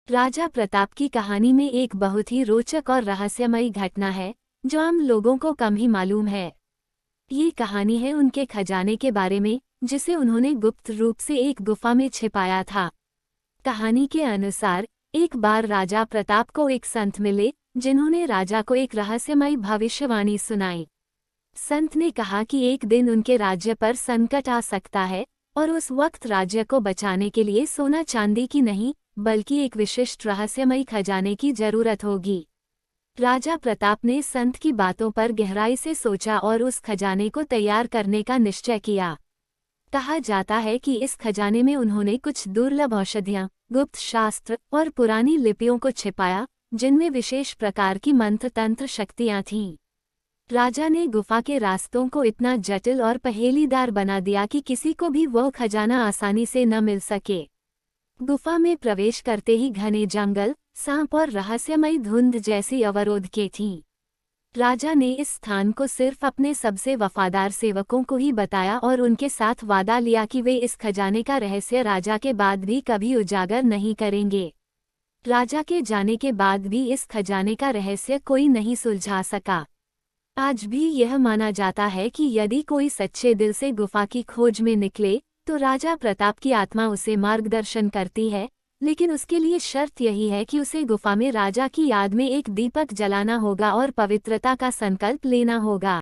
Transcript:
राजा प्रताप की कहानी में एक बहुत ही रोचक और रहस्यमयी घटना है जो आम लोगों को कम ही मालूम है। ये कहानी है उनके खजाने के बारे में जिसे उन्होंने गुप्त रूप से एक गुफा में छिपाया था। कहानी के अनुसार एक बार राजा प्रताप को एक संत मिले जिन्होंने राजा को एक रहस्यमयी भविष्यवाणी सुनाई। संत ने कहा कि एक दिन उनके राज्य पर संकट आ सकता है और उस वक्त राज्य को बचाने के लिए सोना चांदी की नहीं बल्कि एक विशिष्ट रहस्यमयी खजाने की जरूरत होगी। राजा प्रताप ने संत की बातों पर गहराई से सोचा और उस खजाने को तैयार करने का निश्चय किया। कहा जाता है कि इस खजाने में उन्होंने कुछ दुर्लभ औषधियां, गुप्त शास्त्र और पुरानी लिपियों को छिपाया जिनमें विशेष प्रकार की मंत्र तंत्र शक्तियां थीं। राजा ने गुफा के रास्तों को इतना जटिल और पहेलीदार बना दिया कि किसी को भी वह खजाना आसानी से न मिल सके। गुफा में प्रवेश करते ही घने जंगल, सांप और रहस्यमयी धुंध जैसी अवरोधकें थीं। राजा ने इस स्थान को सिर्फ अपने सबसे वफादार सेवकों को ही बताया और उनके साथ वादा लिया कि वे इस खजाने का रहस्य राजा के बाद भी कभी उजागर नहीं करेंगे। राजा के जाने के बाद भी इस खजाने का रहस्य कोई नहीं सुलझा सका। आज भी यह माना जाता है कि यदि कोई सच्चे दिल से गुफा की खोज में निकले तो राजा प्रताप की आत्मा उसे मार्गदर्शन करती है, लेकिन उसके लिए शर्त यही है कि उसे गुफा में राजा की याद में एक दीपक जलाना होगा और पवित्रता का संकल्प लेना होगा।